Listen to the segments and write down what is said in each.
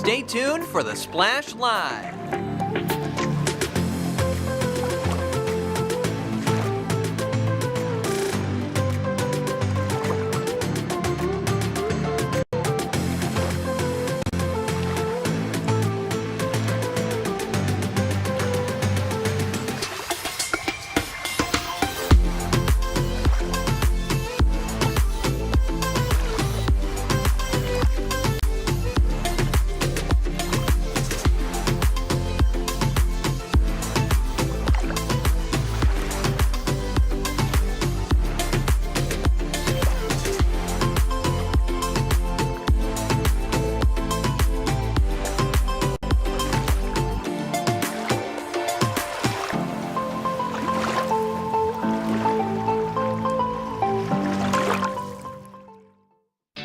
Stay tuned for the Splash Live.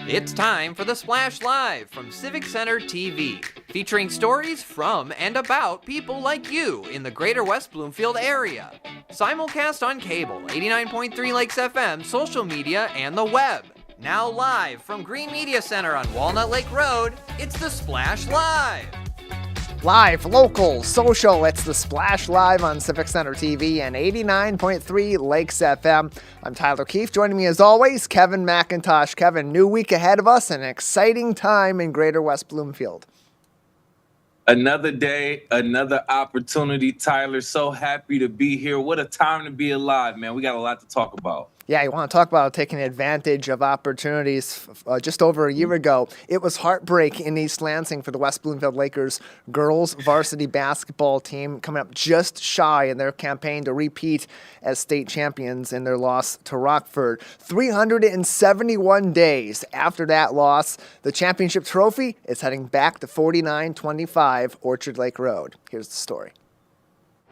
It's time for the Splash Live from Civic Center TV, featuring stories from and about people like you in the greater West Bloomfield area. Simulcast on cable, 89.3 Lakes FM, social media, and the web. Now live from Green Media Center on Walnut Lake Road, it's the Splash Live. Live, local, social, it's the Splash Live on Civic Center TV and 89.3 Lakes FM. I'm Tyler Keefe. Joining me as always, Kevin McIntosh. Kevin, new week ahead of us, an exciting time in Greater West Bloomfield. Another day, another opportunity, Tyler. So happy to be here. What a time to be alive, man. We got a lot to talk about. Yeah, you want to talk about taking advantage of opportunities. Just over a year ago, it was heartbreak in East Lansing for the West Bloomfield Lakers girls varsity basketball team, coming up just shy in their campaign to repeat as state champions in their loss to Rockford. 371 days after that loss, the championship trophy is heading back to 4925 Orchard Lake Road. Here's the story.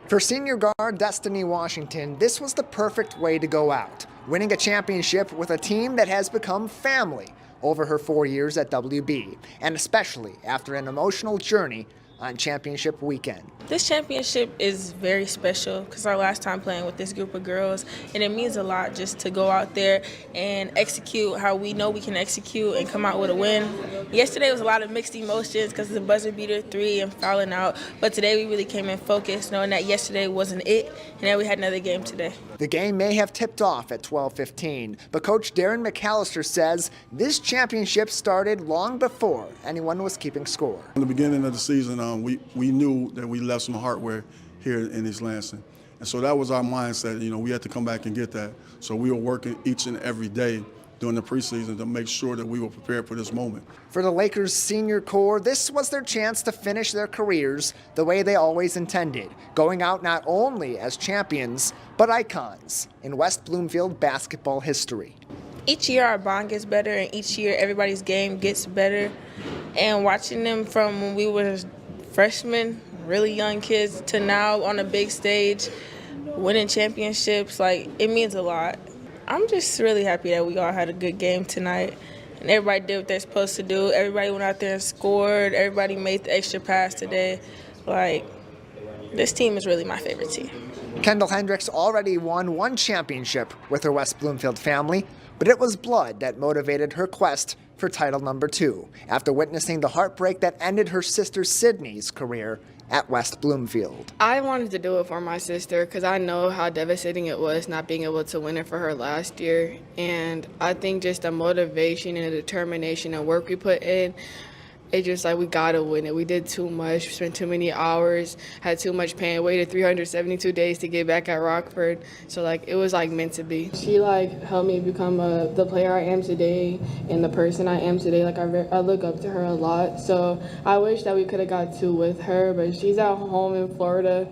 For senior guard Destiny Washington, this was the perfect way to go out, winning a championship with a team that has become family over her 4 years at WB, and especially after an emotional journey on championship weekend. This championship is very special because our last time playing with this group of girls, and it means a lot just to go out there and execute how we know we can execute and come out with a win. Yesterday was a lot of mixed emotions because of the buzzer beater 3 and fouling out, but today we really came in focused knowing that yesterday wasn't it and that we had another game today. The game may have tipped off at 12:15, but Coach Darren McAllister says this championship started long before anyone was keeping score. In the beginning of the season, we knew that we left some hardware here in East Lansing. And so that was our mindset. We had to come back and get that. So we were working each and every day during the preseason to make sure that we were prepared for this moment. For the Lakers senior core, this was their chance to finish their careers the way they always intended, going out not only as champions, but icons in West Bloomfield basketball history. Each year our bond gets better, and each year everybody's game gets better. And watching them from when we were freshmen, really young kids, to now on a big stage, winning championships, it means a lot. I'm just really happy that we all had a good game tonight, and everybody did what they're supposed to do. Everybody went out there and scored. Everybody made the extra pass today. This team is really my favorite team. Kendall Hendricks already won one championship with her West Bloomfield family, but it was blood that motivated her quest for title number 2 after witnessing the heartbreak that ended her sister Sydney's career at West Bloomfield. I wanted to do it for my sister because I know how devastating it was not being able to win it for her last year. And I think just the motivation and the determination and work we put in, it's just we gotta win it. We did too much, spent too many hours, had too much pain, waited 372 days to get back at Rockford. So it was meant to be. She helped me become the player I am today and the person I am today. I look up to her a lot. So I wish that we could have got 2 with her, but she's at home in Florida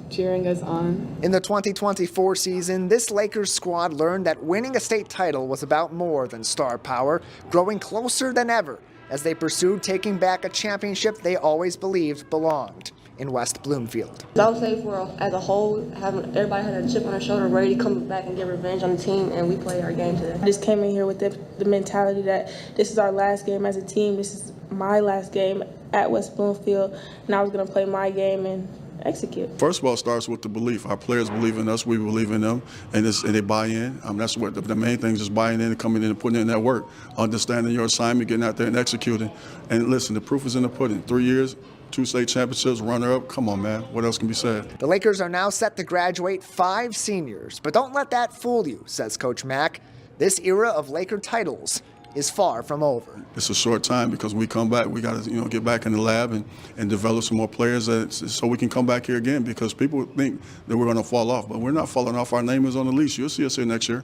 cheering us on. In the 2024 season, this Lakers squad learned that winning a state title was about more than star power, growing closer than ever as they pursued taking back a championship they always believed belonged in West Bloomfield. I would say as a whole, everybody had a chip on their shoulder, ready to come back and get revenge on the team, and we played our game today. I just came in here with the mentality that this is our last game as a team. This is my last game at West Bloomfield, and I was going to play my game and execute. First of all, it starts with the belief. Our players believe in us, we believe in them, and they buy in. That's what the main thing is, just buying in and coming in and putting in that work, understanding your assignment, getting out there and executing. And listen, the proof is in the pudding. 3 years, 2 state championships, runner-up. Come on, man. What else can be said? The Lakers are now set to graduate 5 seniors, but don't let that fool you, says Coach Mack. This era of Laker titles is far from over. It's a short time because when we come back, we got to get back in the lab and develop some more players so we can come back here again, because people think that we're going to fall off, but we're not falling off. Our name is on the leash. You'll see us here next year.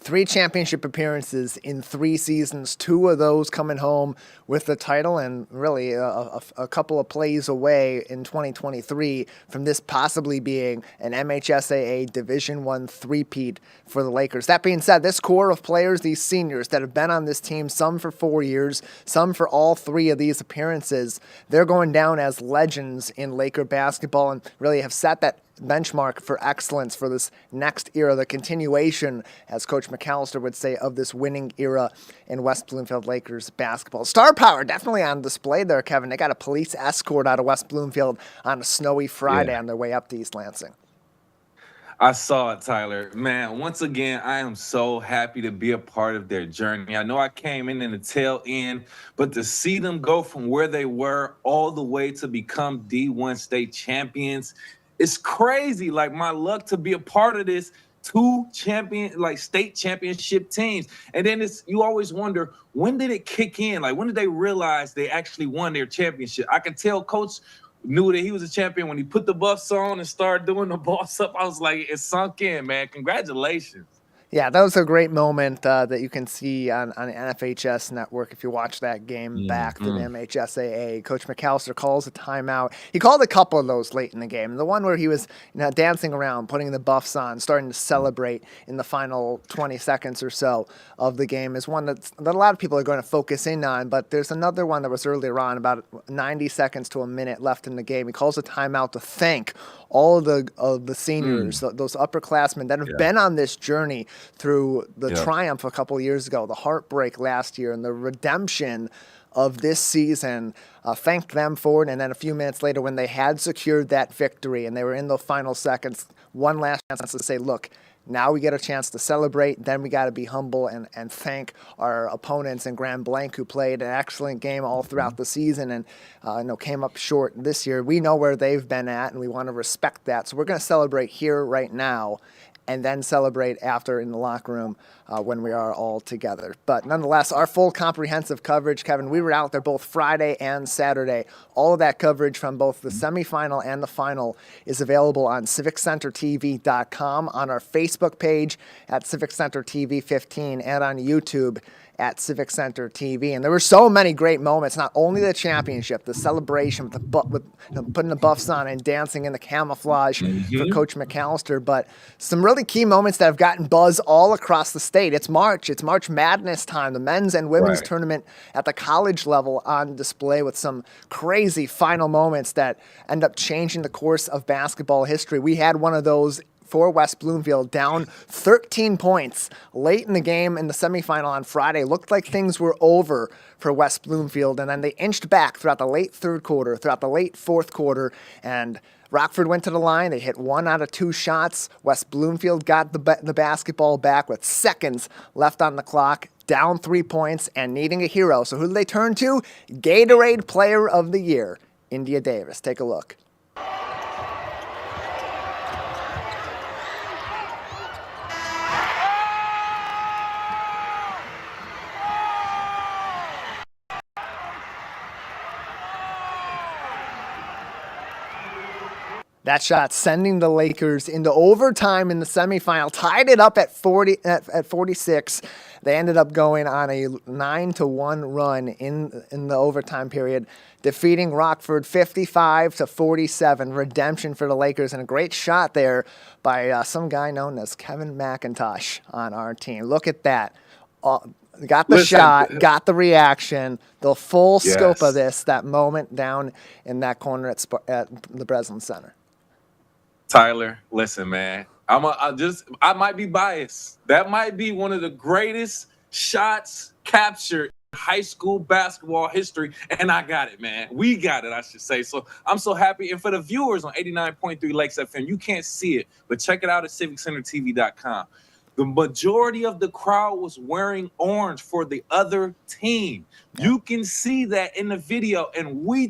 3 championship appearances in 3 seasons, 2 of those coming home with the title, and really a couple of plays away in 2023 from this possibly being an MHSAA Division I three-peat for the Lakers. That being said, this core of players, these seniors that have been on this team, some for 4 years, some for all 3 of these appearances, they're going down as legends in Laker basketball and really have set that benchmark for excellence for this next era, the continuation, as Coach McAllister would say, of this winning era in West Bloomfield Lakers basketball. Star power definitely on display there, Kevin. They got a police escort out of West Bloomfield on a snowy Friday on their way up to East Lansing. I saw it, Tyler. Man, once again, I am so happy to be a part of their journey. I know I came in the tail end, but to see them go from where they were all the way to become D1 state champions, it's crazy. Like, my luck to be a part of this 2 state championship teams. And then you always wonder, when did it kick in? Like, when did they realize they actually won their championship? I can tell Coach knew that he was a champion when he put the buffs on and started doing the boss up. I was like, it sunk in, man. Congratulations. Yeah, that was a great moment that you can see on NFHS Network if you watch that game back to the MHSAA. Coach McAllister calls a timeout. He called a couple of those late in the game. The one where he was dancing around, putting the buffs on, starting to celebrate in the final 20 seconds or so of the game is one that a lot of people are going to focus in on. But there's another one that was earlier on, about 90 seconds to a minute left in the game. He calls a timeout to thank all of the seniors, those upperclassmen that have been on this journey through the triumph a couple of years ago, the heartbreak last year, and the redemption of this season. Thanked them for it, and then a few minutes later, when they had secured that victory and they were in the final seconds, one last chance to say, look, now we get a chance to celebrate. Then we got to be humble and thank our opponents in Grand Blanc, who played an excellent game all throughout the season and came up short this year. We know where they've been at, and we want to respect that. So we're going to celebrate here right now, and then celebrate after in the locker room when we are all together. But nonetheless, our full comprehensive coverage, Kevin, we were out there both Friday and Saturday. All of that coverage from both the semifinal and the final is available on civiccentertv.com, on our Facebook page at Civic Center TV 15, and on YouTube at Civic Center TV. And there were so many great moments, not only the championship, the celebration with putting the buffs on and dancing in the camouflage for Coach McAllister, but some really key moments that have gotten buzz all across the state. It's March Madness time, the men's and women's tournament at the college level on display with some crazy final moments that end up changing the course of basketball history. We had one of those for West Bloomfield, down 13 points late in the game in the semifinal on Friday. Looked like things were over for West Bloomfield, and then they inched back throughout the late third quarter, throughout the late fourth quarter, and Rockford went to the line. They hit 1 out of 2 shots. West Bloomfield got the basketball back with seconds left on the clock, down 3 points, and needing a hero. So who did they turn to? Gatorade Player of the Year, India Davis. Take a look. That shot sending the Lakers into overtime in the semifinal, tied it up at 46. They ended up going on a 9-1 run in the overtime period, defeating Rockford 55-47. Redemption for the Lakers, and a great shot there by some guy known as Kevin McIntosh on our team. Look at that. Got the shot, got the reaction, the full scope of this, that moment down in that corner at the Breslin Center. Tyler, listen, man. I might be biased. That might be one of the greatest shots captured high school basketball history, and I got it, man. We got it, I should say. So I'm so happy. And for the viewers on 89.3 Lakes FM, you can't see it, but check it out at civiccentertv.com. The majority of the crowd was wearing orange for the other team. Yeah. You can see that in the video, and we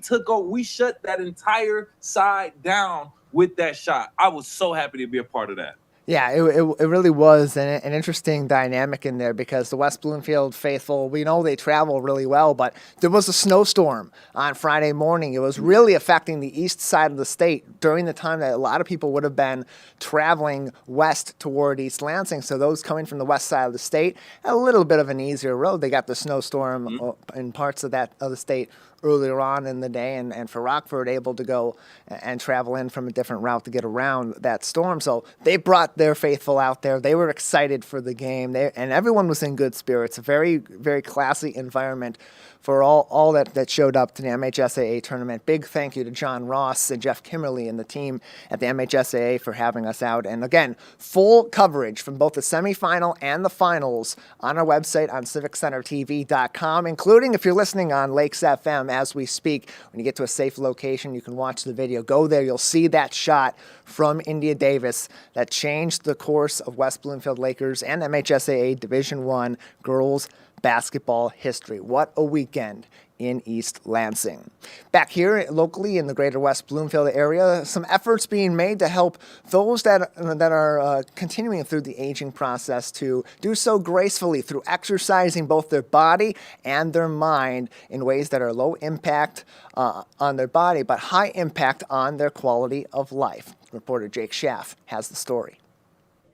shut that entire side down with that shot. I was so happy to be a part of that. Yeah, it really was an interesting dynamic in there because the West Bloomfield faithful, we know they travel really well, but there was a snowstorm on Friday morning. It was really affecting the east side of the state during the time that a lot of people would have been traveling west toward East Lansing. So those coming from the west side of the state had a little bit of an easier road. They got the snowstorm in parts of the state earlier on in the day, and for Rockford, able to go and travel in from a different route to get around that storm. So they brought their faithful out there. They were excited for the game, and everyone was in good spirits. A very, very classy environment for all that showed up to the MHSAA tournament. Big thank you to John Ross and Jeff Kimmerly and the team at the MHSAA for having us out. And again, full coverage from both the semifinal and the finals on our website on civiccentertv.com, including if you're listening on Lakes FM as we speak. When you get to a safe location, you can watch the video. Go there. You'll see that shot from India Davis that changed the course of West Bloomfield Lakers and MHSAA Division I girls basketball history. What a weekend in East Lansing. Back here locally in the greater West Bloomfield area, some efforts being made to help those that are continuing through the aging process to do so gracefully through exercising both their body and their mind in ways that are low impact on their body, but high impact on their quality of life. Reporter Jake Schaff has the story.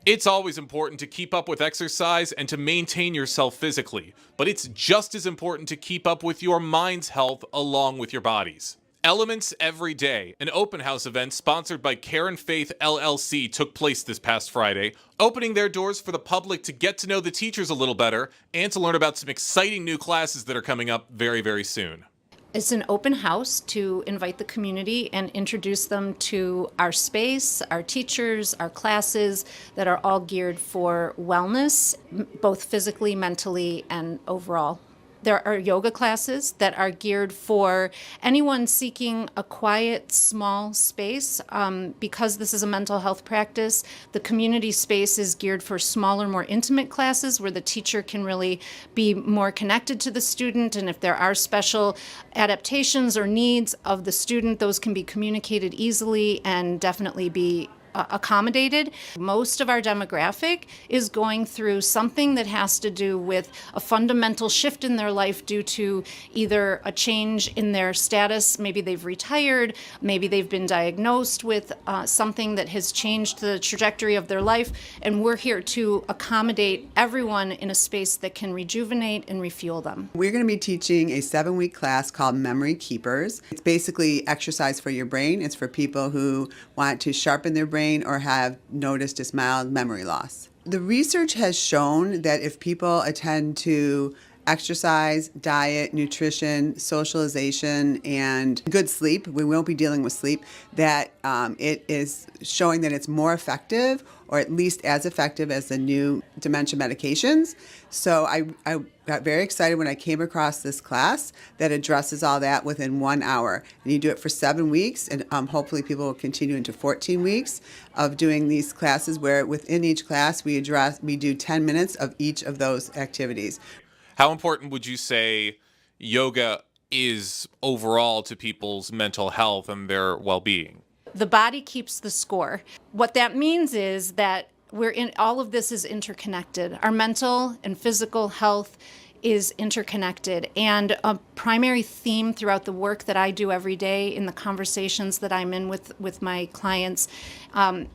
It's always important to keep up with exercise and to maintain yourself physically, but it's just as important to keep up with your mind's health along with your body's. Elements Every Day, an open house event sponsored by Care and Faith LLC, took place this past Friday, opening their doors for the public to get to know the teachers a little better and to learn about some exciting new classes that are coming up very, very soon. It's an open house to invite the community and introduce them to our space, our teachers, our classes that are all geared for wellness, both physically, mentally, and overall. There are yoga classes that are geared for anyone seeking a quiet, small space. Because this is a mental health practice, the community space is geared for smaller, more intimate classes where the teacher can really be more connected to the student. And if there are special adaptations or needs of the student, those can be communicated easily and definitely be accommodated. Most of our demographic is going through something that has to do with a fundamental shift in their life due to either a change in their status, maybe they've retired, maybe they've been diagnosed with something that has changed the trajectory of their life, and we're here to accommodate everyone in a space that can rejuvenate and refuel them. We're going to be teaching a 7-week class called Memory Keepers. It's basically exercise for your brain. It's for people who want to sharpen their brain or have noticed a mild memory loss. The research has shown that if people attend to exercise, diet, nutrition, socialization, and good sleep, we won't be dealing with sleep, that it is showing that it's more effective, or at least as effective as the new dementia medications. So I got very excited when I came across this class that addresses all that within 1 hour. And you do it for 7 weeks, and hopefully people will continue into 14 weeks of doing these classes where within each class we do 10 minutes of each of those activities. How important would you say yoga is overall to people's mental health and their well-being? The body keeps the score. What that means is that all of this is interconnected. Our mental and physical health is interconnected, and a primary theme throughout the work that I do every day in the conversations that I'm in with my clients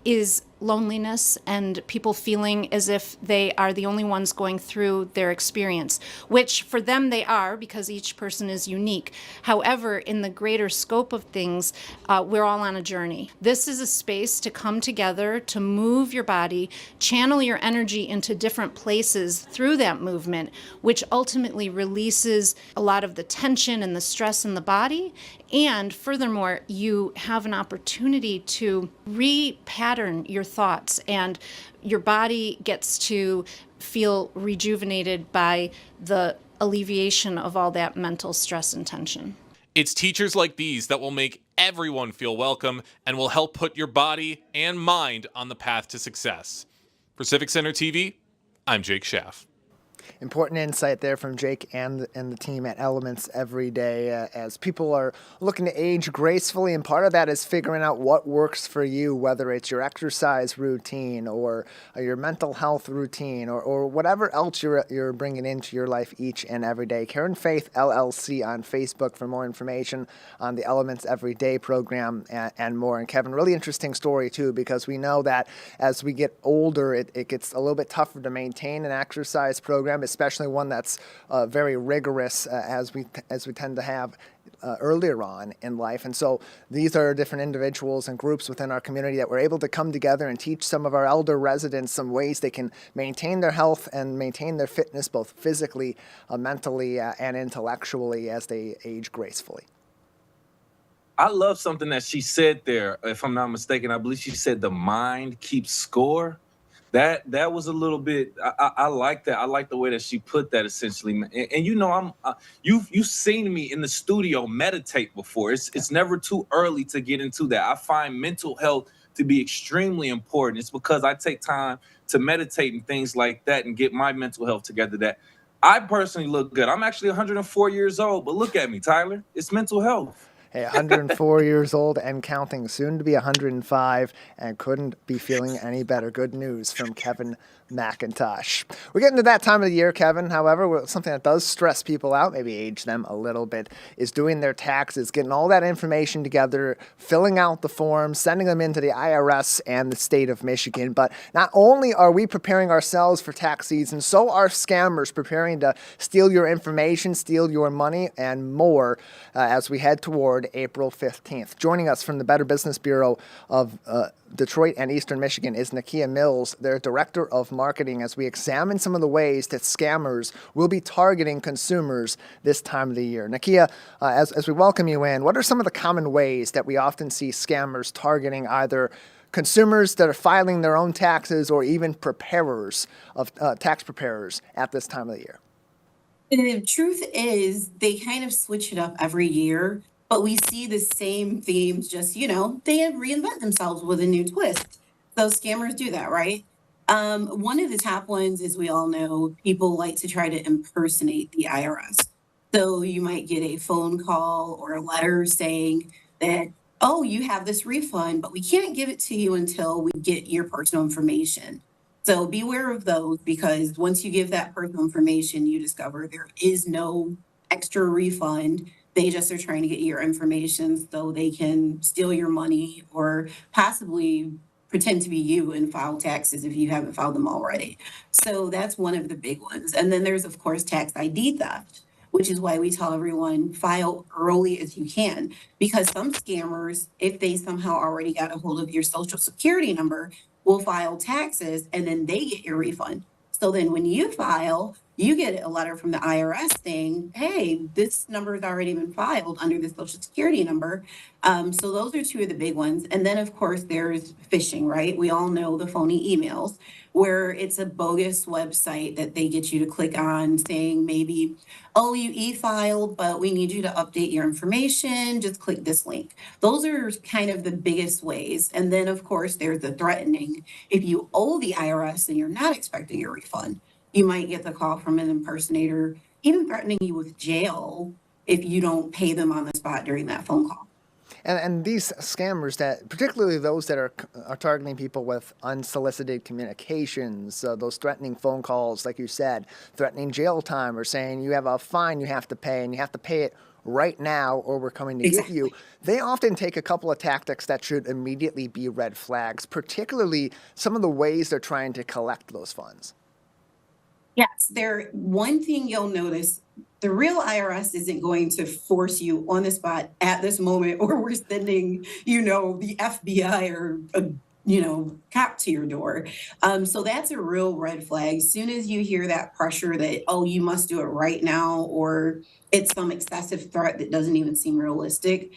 is loneliness and people feeling as if they are the only ones going through their experience, which for them they are because each person is unique. However, in the greater scope of things, we're all on a journey. This is a space to come together, to move your body, channel your energy into different places through that movement, which ultimately releases a lot of the tension and the stress in the body. And furthermore, you have an opportunity to repattern your thoughts, and your body gets to feel rejuvenated by the alleviation of all that mental stress and tension. It's teachers like these that will make everyone feel welcome and will help put your body and mind on the path to success. For Civic Center TV, I'm Jake Schaff. Important insight there from Jake and the team at Elements every day as people are looking to age gracefully, and part of that is figuring out what works for you, whether it's your exercise routine or your mental health routine or whatever else you're bringing into your life each and every day. Karen Faith LLC on Facebook for more information on the Elements Everyday program and more. And Kevin, really interesting story too, because we know that as we get older, it gets a little bit tougher to maintain an exercise program, especially one that's very rigorous as we tend to have earlier on in life. And so these are different individuals and groups within our community that were able to come together and teach some of our elder residents some ways they can maintain their health and maintain their fitness, both physically, mentally, and intellectually as they age gracefully. I love something that she said there. If I'm not mistaken, I believe she said the mind keeps score. That was a little bit. I like that. I like the way that she put that essentially. And you know, you've seen me in the studio meditate before. It's never too early to get into that. I find mental health to be extremely important. It's because I take time to meditate and things like that and get my mental health together. That I personally look good. I'm actually 104 years old, but look at me, Tyler. It's mental health. Hey, 104 years old and counting, soon to be 105, and couldn't be feeling any better. Good news from Kevin McIntosh. We're getting to that time of the year, Kevin. However, something that does stress people out, maybe age them a little bit, is doing their taxes, getting all that information together, filling out the forms, sending them into the IRS and the state of Michigan. But not only are we preparing ourselves for tax season, so are scammers preparing to steal your information, steal your money, and more as we head toward April 15th. Joining us from the Better Business Bureau of Detroit and Eastern Michigan is Nakia Mills, their Director of Marketing, as we examine some of the ways that scammers will be targeting consumers this time of the year. Nakia, as we welcome you in, what are some of the common ways that we often see scammers targeting either consumers that are filing their own taxes or even preparers of tax preparers at this time of the year? The truth is, they kind of switch it up every year, but we see the same themes, just, they reinvent themselves with a new twist. Those scammers do that, right? One of the top ones, as we all know, people like to try to impersonate the IRS. So you might get a phone call or a letter saying that, oh, you have this refund, but we can't give it to you until we get your personal information. So beware of those, because once you give that personal information, you discover there is no extra refund. They just are trying to get your information so they can steal your money or possibly pretend to be you and file taxes if you haven't filed them already. So that's one of the big ones. And then there's, of course, tax ID theft, which is why we tell everyone file early as you can, because some scammers, if they somehow already got a hold of your social security number, will file taxes and then they get your refund. So then when you file, you get a letter from the IRS saying, hey, this number has already been filed under the social security number. So those are two of the big ones. And then, of course, there's phishing, right? We all know the phony emails where it's a bogus website that they get you to click on saying maybe, oh, you e-filed, but we need you to update your information. Just click this link. Those are kind of the biggest ways. And then, of course, there's the threatening. If you owe the IRS and you're not expecting your refund, you might get the call from an impersonator, even threatening you with jail if you don't pay them on the spot during that phone call. And these scammers, that particularly those that are targeting people with unsolicited communications, those threatening phone calls, like you said, threatening jail time or saying you have a fine you have to pay and you have to pay it right now or we're coming to get you. They often take a couple of tactics that should immediately be red flags, particularly some of the ways they're trying to collect those funds. Yes, one thing you'll notice, the real IRS isn't going to force you on the spot at this moment, or we're sending, the FBI or cop to your door. So that's a real red flag. As soon as you hear that pressure that, oh, you must do it right now, or it's some excessive threat that doesn't even seem realistic.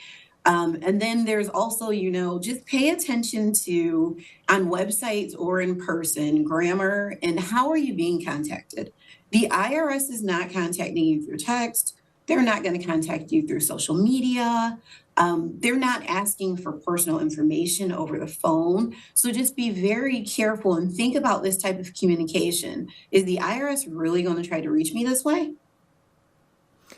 And then there's also, just pay attention to, on websites or in person, grammar and how are you being contacted? The IRS is not contacting you through text. They're not going to contact you through social media. They're not asking for personal information over the phone. So just be very careful and think about this type of communication. Is the IRS really going to try to reach me this way?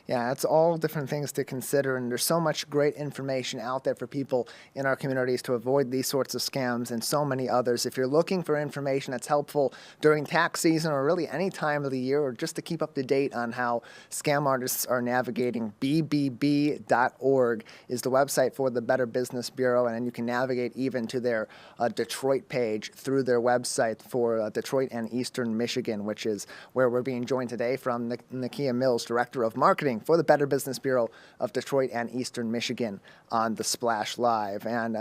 Yeah, it's all different things to consider, and there's so much great information out there for people in our communities to avoid these sorts of scams and so many others. If you're looking for information that's helpful during tax season or really any time of the year, or just to keep up to date on how scam artists are navigating, bbb.org is the website for the Better Business Bureau, and then you can navigate even to their Detroit page through their website for Detroit and Eastern Michigan, which is where we're being joined today from Nakia Mills, Director of Marketing for the Better Business Bureau of Detroit and Eastern Michigan on the Splash Live. And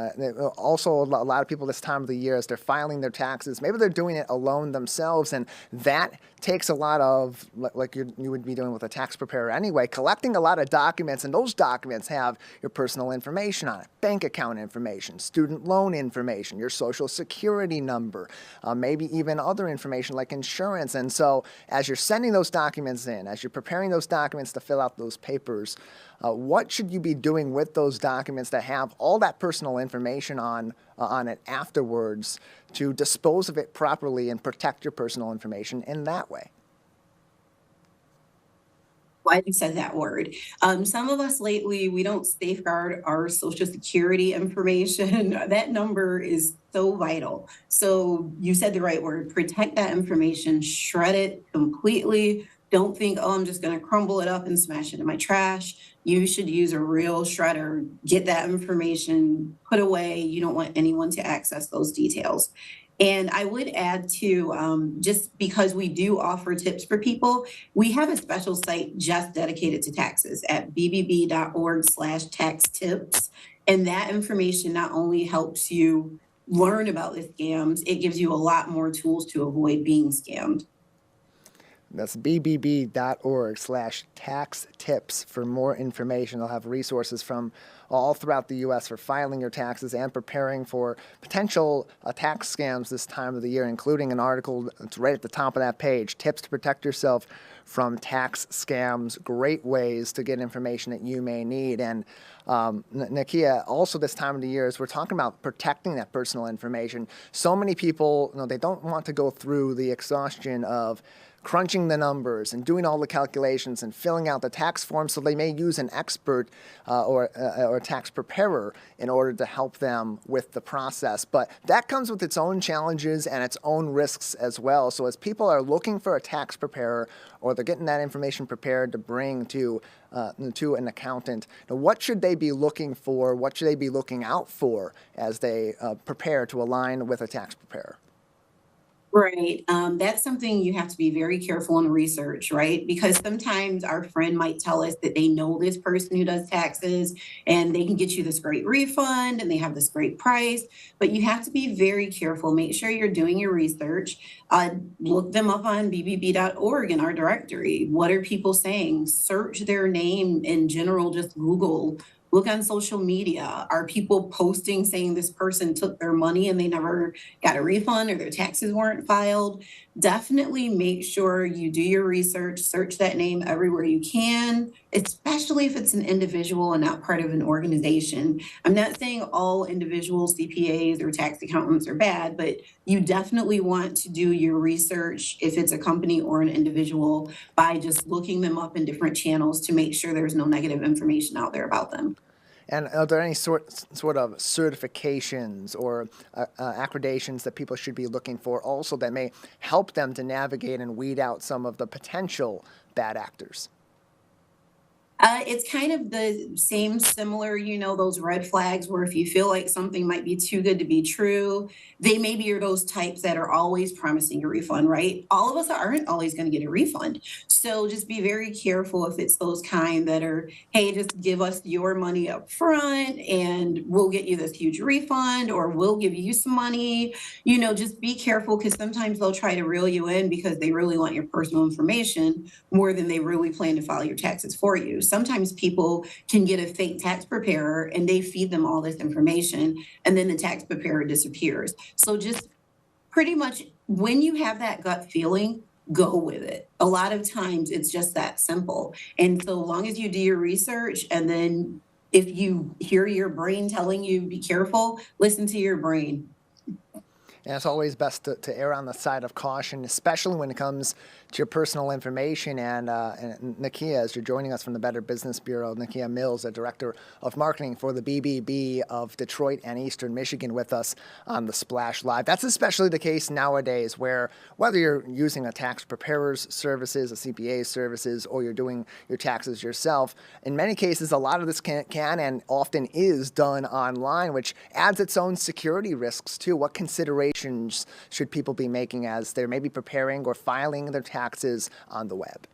also a lot of people this time of the year, as they're filing their taxes, maybe they're doing it alone themselves, and that takes a lot of, like you would be doing with a tax preparer anyway, collecting a lot of documents, and those documents have your personal information on it, bank account information, student loan information, your social security number, maybe even other information like insurance. And so as you're sending those documents in, as you're preparing those documents to fill out those papers, what should you be doing with those documents that have all that personal information on it afterwards to dispose of it properly and protect your personal information in that way? Why you said that word. Some of us lately, we don't safeguard our social security information. That number is so vital. So you said the right word, protect that information, shred it completely. Don't think, oh, I'm just going to crumble it up and smash it in my trash. You should use a real shredder, get that information put away. You don't want anyone to access those details. And I would add to, just because we do offer tips for people, we have a special site just dedicated to taxes at bbb.org/tax tips. And that information not only helps you learn about the scams, it gives you a lot more tools to avoid being scammed. That's bbb.org/tax tips for more information. They'll have resources from all throughout the U.S. for filing your taxes and preparing for potential tax scams this time of the year, including an article that's right at the top of that page, Tips to Protect Yourself from Tax Scams, great ways to get information that you may need. And Nakia, also this time of the year, as we're talking about protecting that personal information, so many people, they don't want to go through the exhaustion of crunching the numbers and doing all the calculations and filling out the tax form, so they may use an expert or a tax preparer in order to help them with the process. But that comes with its own challenges and its own risks as well. So as people are looking for a tax preparer, or they're getting that information prepared to bring to an accountant, what should they be looking for? What should they be looking out for as they prepare to align with a tax preparer? Right. That's something you have to be very careful in research, right? Because sometimes our friend might tell us that they know this person who does taxes and they can get you this great refund and they have this great price, but you have to be very careful. Make sure you're doing your research. Look them up on bbb.org in our directory. What are people saying? Search their name in general, just Google. Look on social media. Are people posting saying this person took their money and they never got a refund or their taxes weren't filed? Definitely make sure you do your research, search that name everywhere you can, especially if it's an individual and not part of an organization. I'm not saying all individual CPAs or tax accountants are bad, but you definitely want to do your research if it's a company or an individual by just looking them up in different channels to make sure there's no negative information out there about them. And are there any sort of certifications or accreditations that people should be looking for also that may help them to navigate and weed out some of the potential bad actors? It's kind of the same, similar, those red flags where if you feel like something might be too good to be true, they maybe are those types that are always promising a refund, right? All of us aren't always going to get a refund. So just be very careful if it's those kind that are, hey, just give us your money up front and we'll get you this huge refund, or we'll give you some money. Just be careful, because sometimes they'll try to reel you in because they really want your personal information more than they really plan to file your taxes for you. Sometimes people can get a fake tax preparer and they feed them all this information and then the tax preparer disappears. So just pretty much when you have that gut feeling, go with it. A lot of times it's just that simple. And so long as you do your research, and then if you hear your brain telling you be careful, listen to your brain. And it's always best to err on the side of caution, especially when it comes to your personal information. And Nakia, as you're joining us from the Better Business Bureau, Nakia Mills, the Director of Marketing for the BBB of Detroit and Eastern Michigan, with us on the Splash Live. That's especially the case nowadays, where whether you're using a tax preparer's services, a CPA's services, or you're doing your taxes yourself, in many cases, a lot of this can and often is done online, which adds its own security risks too. What considerations should people be making as they're maybe preparing or filing their taxes on the web?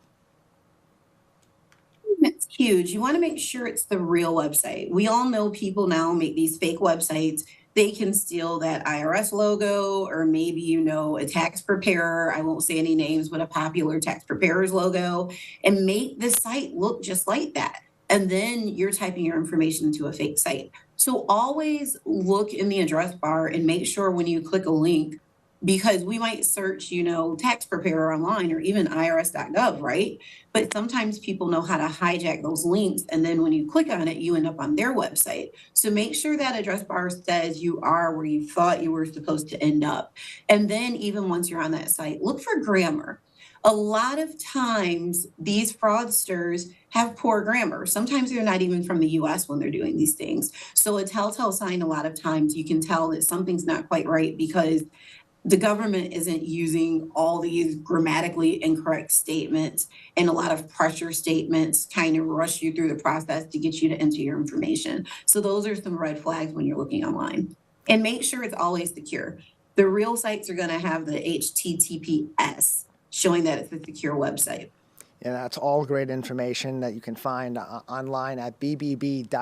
It's huge. You want to make sure it's the real website. We all know people now make these fake websites. They can steal that IRS logo, or maybe, a tax preparer. I won't say any names, but a popular tax preparer's logo, and make the site look just like that. And then you're typing your information into a fake site. So always look in the address bar and make sure when you click a link, because we might search, tax preparer online or even irs.gov, right? But sometimes people know how to hijack those links. And then when you click on it, you end up on their website. So make sure that address bar says you are where you thought you were supposed to end up. And then even once you're on that site, look for grammar. A lot of times these fraudsters have poor grammar. Sometimes they're not even from the US when they're doing these things. So a telltale sign, a lot of times you can tell that something's not quite right, because the government isn't using all these grammatically incorrect statements and a lot of pressure statements kind of rush you through the process to get you to enter your information. So those are some red flags when you're looking online. And make sure it's always secure. The real sites are going to have the HTTPS, showing that it's a secure website. Yeah, that's all great information that you can find online at bbb.org/tax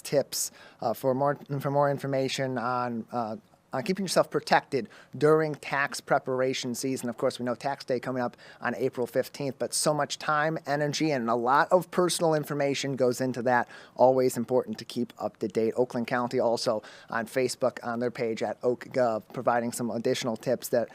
tips for more information on keeping yourself protected during tax preparation season. Of course, we know tax day coming up on April 15th, but so much time, energy, and a lot of personal information goes into that. Always important to keep up to date. Oakland County also on Facebook on their page at OakGov, providing some additional tips that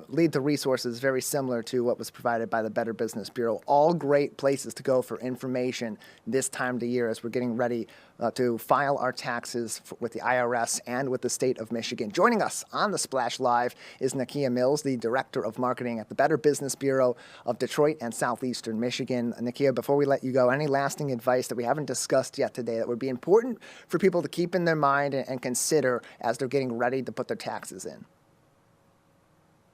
lead to resources very similar to what was provided by the Better Business Bureau. All great places to go for information this time of the year as we're getting ready to file our taxes with the IRS and with the state of Michigan. Joining us on the Splash Live is Nakia Mills, the Director of Marketing at the Better Business Bureau of Detroit and Southeastern Michigan. Nakia, before we let you go, any lasting advice that we haven't discussed yet today that would be important for people to keep in their mind and consider as they're getting ready to put their taxes in?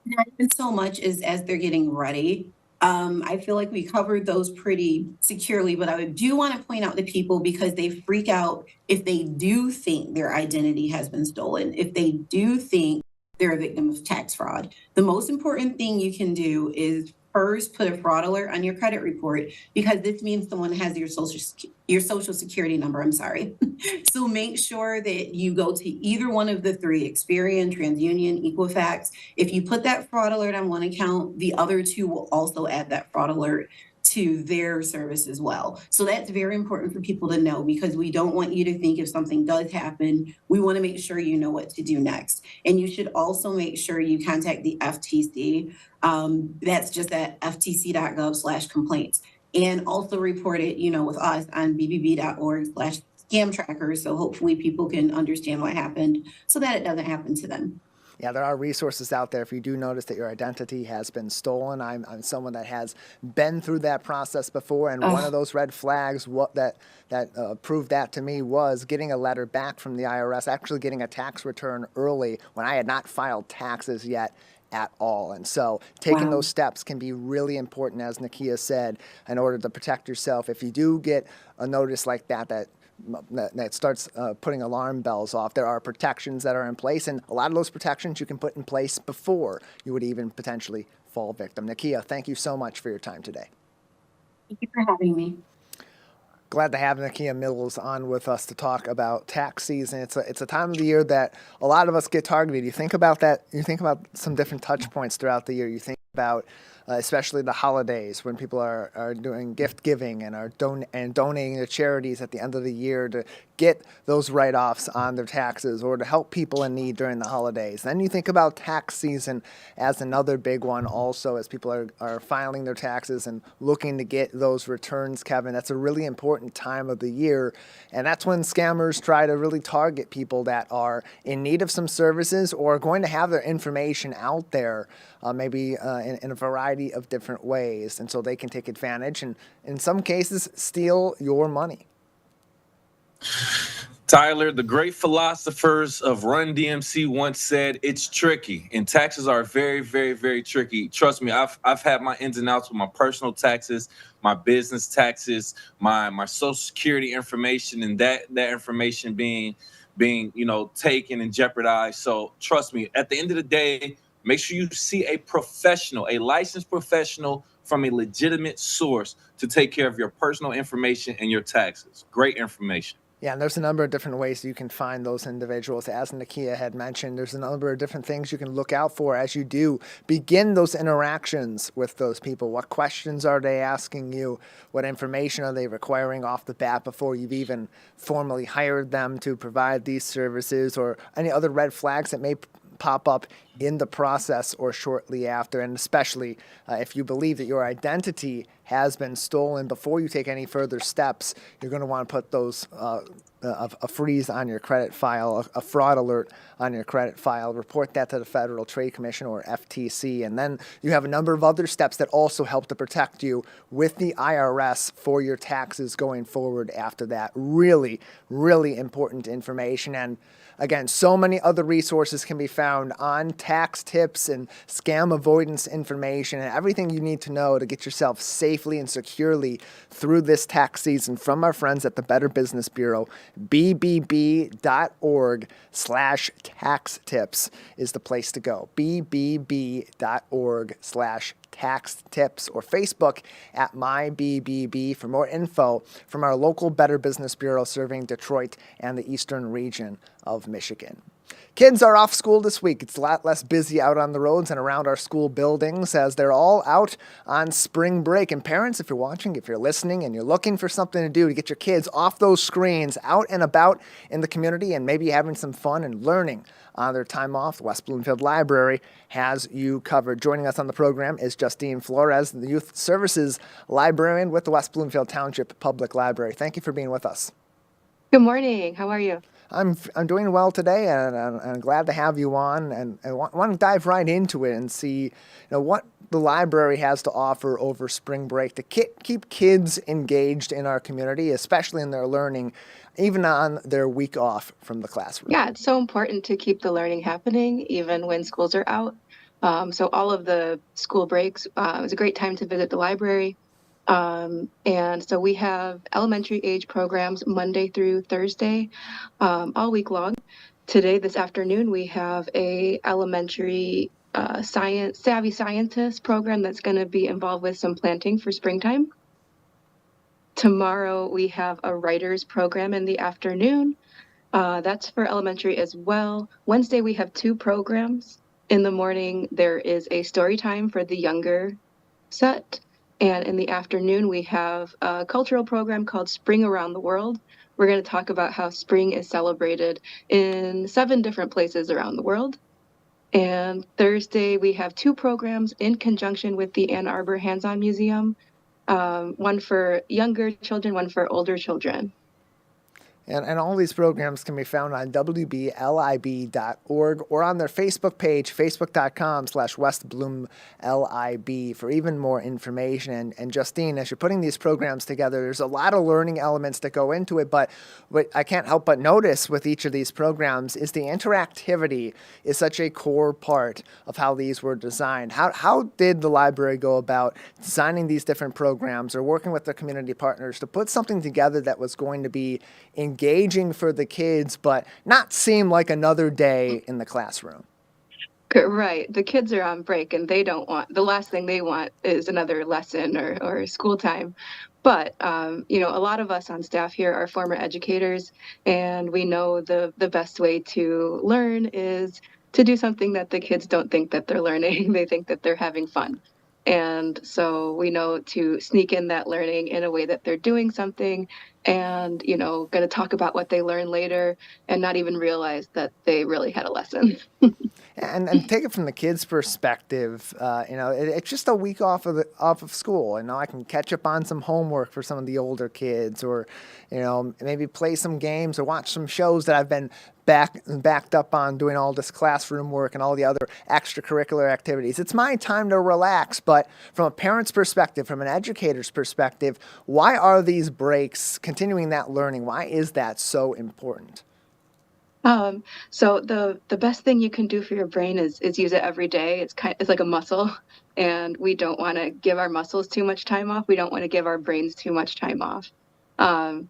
Not even so much as they're getting ready. I feel like we covered those pretty securely, but I do want to point out to people, because they freak out if they do think their identity has been stolen, if they do think they're a victim of tax fraud. The most important thing you can do is first put a fraud alert on your credit report, because this means someone has your social security number. I'm sorry. So make sure that you go to either one of the three: Experian, TransUnion, Equifax. If you put that fraud alert on one account, the other two will also add that fraud alert to their service as well. So that's very important for people to know, because we don't want you to think if something does happen, we want to make sure you know what to do next. And you should also make sure you contact the FTC. That's just at ftc.gov/complaints. And also report it, with us on bbb.org/scam tracker. So hopefully people can understand what happened so that it doesn't happen to them. Yeah, there are resources out there if you do notice that your identity has been stolen. I'm someone that has been through that process before, and one of those red flags that proved that to me was getting a letter back from the IRS, actually getting a tax return early when I had not filed taxes yet at all. And so taking those steps can be really important, as Nakia said, in order to protect yourself. If you do get a notice like that starts putting alarm bells off, there are protections that are in place, and a lot of those protections you can put in place before you would even potentially fall victim. Nakia, thank you so much for your time today. Thank you for having me. Glad to have Nakia Mills on with us to talk about tax season. It's a time of the year that a lot of us get targeted. You think about that. You think about some different touch points throughout the year. You think about especially the holidays, when people are doing gift giving and are donating to charities at the end of the year to get those write-offs on their taxes or to help people in need during the holidays. Then you think about tax season as another big one also, as people are filing their taxes and looking to get those returns, Kevin. That's a really important time of the year, and that's when scammers try to really target people that are in need of some services or are going to have their information out there, maybe in a variety of different ways, and so they can take advantage and in some cases steal your money. Tyler, the great philosophers of Run DMC once said, it's tricky, and taxes are very, very, very tricky. Trust me, I've had my ins and outs with my personal taxes, my business taxes, my Social Security information, and that information being taken and jeopardized. So trust me, at the end of the day, make sure you see a professional, a licensed professional from a legitimate source to take care of your personal information and your taxes. Great information. Yeah, and there's a number of different ways you can find those individuals. As Nakia had mentioned, there's a number of different things you can look out for as you do begin those interactions with those people. What questions are they asking you? What information are they requiring off the bat before you've even formally hired them to provide these services, or any other red flags that may pop up in the process or shortly after, and especially if you believe that your identity has been stolen before you take any further steps, you're going to want to put those a freeze on your credit file, a fraud alert on your credit file, report that to the Federal Trade Commission or FTC, and then you have a number of other steps that also help to protect you with the IRS for your taxes going forward after that. Really, really important information. And again, so many other resources can be found on tax tips and scam avoidance information and everything you need to know to get yourself safely and securely through this tax season from our friends at the Better Business Bureau. bbb.org/tax tips is the place to go. bbb.org/tax tips, or Facebook at MyBBB for more info from our local Better Business Bureau serving Detroit and the eastern region of Michigan. Kids are off school this week. It's a lot less busy out on the roads and around our school buildings as they're all out on spring break. And parents, if you're watching, if you're listening, and you're looking for something to do to get your kids off those screens, out and about in the community, and maybe having some fun and learning on their time off, the West Bloomfield Library has you covered. Joining us on the program is Justine Flores, the Youth Services Librarian with the West Bloomfield Township Public Library. Thank you for being with us. Good morning. How are you? I'm doing well today, and I'm glad to have you on, and want to dive right into it and see what the library has to offer over spring break to keep kids engaged in our community, especially in their learning, even on their week off from the classroom. Yeah, it's so important to keep the learning happening even when schools are out. So all of the school breaks, it was a great time to visit the library. And so we have elementary age programs Monday through Thursday, all week long. Today, this afternoon, we have a elementary savvy scientist program that's going to be involved with some planting for springtime. Tomorrow, we have a writers program in the afternoon. That's for elementary as well. Wednesday, we have 2 programs. In the morning, there is a story time for the younger set. And in the afternoon, we have a cultural program called Spring Around the World. We're going to talk about how spring is celebrated in 7 different places around the world. And Thursday, we have 2 programs in conjunction with the Ann Arbor Hands-On Museum, one for younger children, one for older children. And all these programs can be found on WBLIB.org or on their Facebook page, facebook.com/WestBloomLIB, for even more information. And Justine, as you're putting these programs together, there's a lot of learning elements that go into it, but what I can't help but notice with each of these programs is the interactivity is such a core part of how these were designed. How did the library go about designing these different programs or working with the community partners to put something together that was going to be engaging for the kids, but not seem like another day in the classroom? Right. The kids are on break and the last thing they want is another lesson or school time. But, a lot of us on staff here are former educators, and we know the best way to learn is to do something that the kids don't think that they're learning. They think that they're having fun. And so we know to sneak in that learning in a way that they're doing something and, going to talk about what they learned later and not even realize that they really had a lesson. And take it from the kids' perspective. It's just a week off of school. I can catch up on some homework for some of the older kids, or maybe play some games or watch some shows that I've been backed up on doing all this classroom work and all the other extracurricular activities. It's my time to relax. But from a parent's perspective, from an educator's perspective, why are these breaks, continuing that learning, why is that so important? So the best thing you can do for your brain is use it every day. It's like a muscle, and we don't want to give our muscles too much time off. We don't want to give our brains too much time off. Um,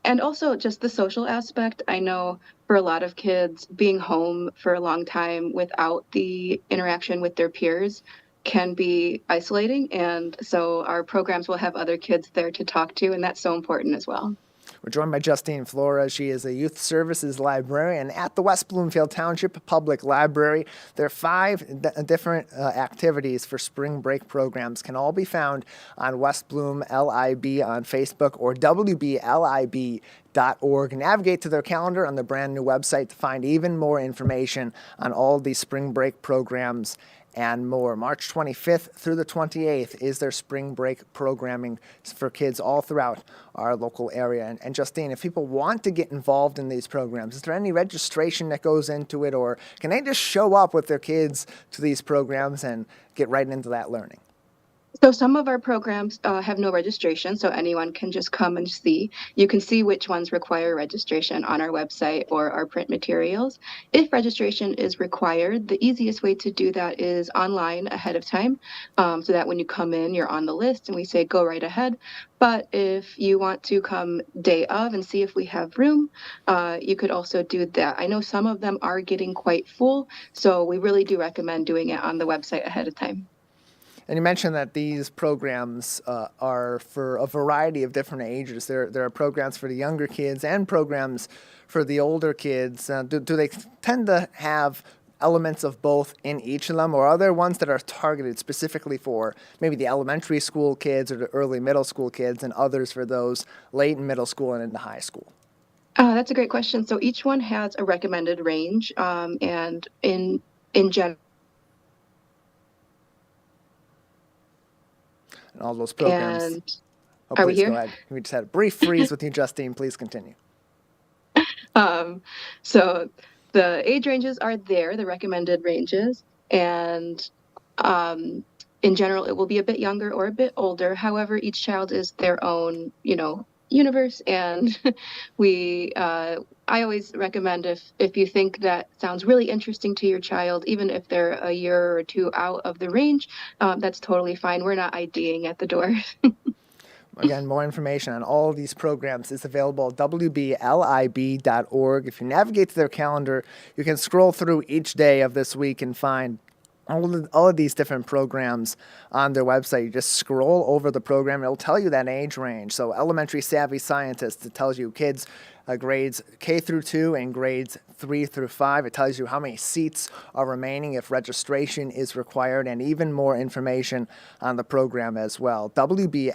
and also just the social aspect. I know for a lot of kids, being home for a long time without the interaction with their peers can be isolating, and so our programs will have other kids there to talk to, and that's so important as well. We're joined by Justine Flores. She is a youth services librarian at the West Bloomfield Township Public Library. There are five different activities for spring break programs. Can all be found on West Bloom LIB on Facebook or WBLIB.org. Navigate to their calendar on the brand new website to find even more information on all these spring break programs and more. March 25th through the 28th is their spring break programming for kids all throughout our local area. And Justine, if people want to get involved in these programs, is there any registration that goes into it, or can they just show up with their kids to these programs and get right into that learning? So some of our programs have no registration, so anyone can just come and see. You can see which ones require registration on our website or our print materials. If registration is required, the easiest way to do that is online ahead of time, so that when you come in, you're on the list and we say go right ahead. But if you want to come day of and see if we have room, you could also do that. I know some of them are getting quite full, so we really do recommend doing it on the website ahead of time. And you mentioned that these programs are for a variety of different ages. There are programs for the younger kids and programs for the older kids. Do they tend to have elements of both in each of them, or are there ones that are targeted specifically for maybe the elementary school kids or the early middle school kids, and others for those late in middle school and into high school? That's a great question. So each one has a recommended range, and in general, And all those programs. and Please we here? go ahead. We just had a brief freeze with you, Justine. Please continue. So the age ranges are there, the recommended ranges, and in general, it will be a bit younger or a bit older. However, each child is their own, universe, and I always recommend if you think that sounds really interesting to your child, even if they're a year or two out of the range, that's totally fine. We're not IDing at the door. Again, more information on all of these programs is available at WBLIB.org. If you navigate to their calendar, you can scroll through each day of this week and find all of these different programs on their website. You just scroll over the program. It'll tell you that age range. So Elementary Savvy Scientist, it tells you kids grades K through 2 and grades 3 through 5. It tells you how many seats are remaining if registration is required, and even more information on the program as well. WBLIB.org.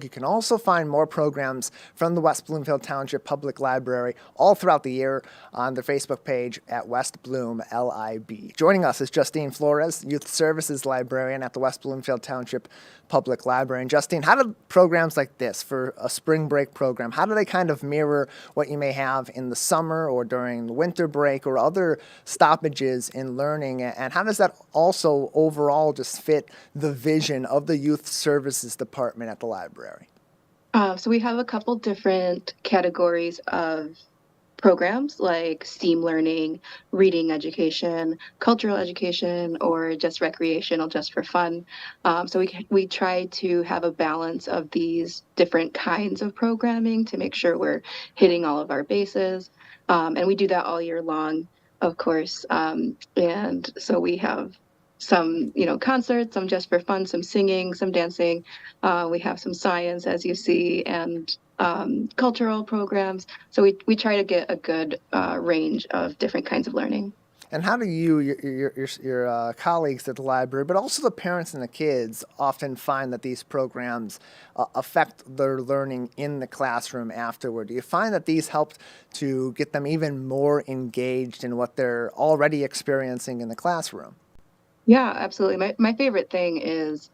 You can also find more programs from the West Bloomfield Township Public Library all throughout the year on their Facebook page at West Bloom LIB. Joining us is Justine Flores, Youth Services Librarian at the West Bloomfield Township Public Library. And Justine, how do programs like this for a spring break program, how do they kind of mirror what you may have in the summer or during the winter break or other stoppages in learning? And how does that also overall just fit the vision of the Youth Services Department at the library? So we have a couple different categories of programs like STEAM learning, reading education, cultural education, or just recreational, just for fun. So we try to have a balance of these different kinds of programming to make sure we're hitting all of our bases. And we do that all year long, of course. And so we have some, concerts, some just for fun, some singing, some dancing. We have some science, as you see, and cultural programs. So we try to get a good range of different kinds of learning. And how do your colleagues at the library, but also the parents and the kids, often find that these programs affect their learning in the classroom afterward? Do you find that these help to get them even more engaged in what they're already experiencing in the classroom? Yeah, absolutely. My favorite thing is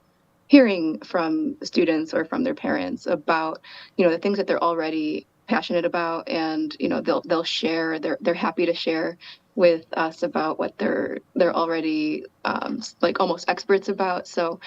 hearing from students or from their parents about, the things that they're already passionate about, and, they'll share, they're happy to share with us about what they're already like almost experts about. So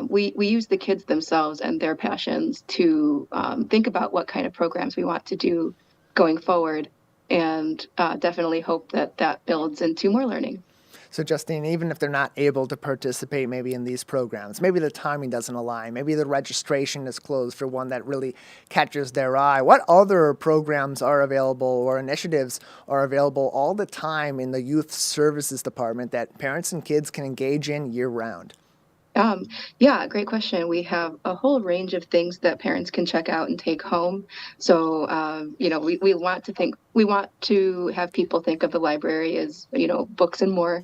we use the kids themselves and their passions to think about what kind of programs we want to do going forward, and definitely hope that that builds into more learning. So, Justine, even if they're not able to participate maybe in these programs, maybe the timing doesn't align, maybe the registration is closed for one that really catches their eye, what other programs are available or initiatives are available all the time in the Youth Services Department that parents and kids can engage in year-round? Um, yeah, great question. We have a whole range of things that parents can check out and take home. So, we want to have people think of the library as, books and more.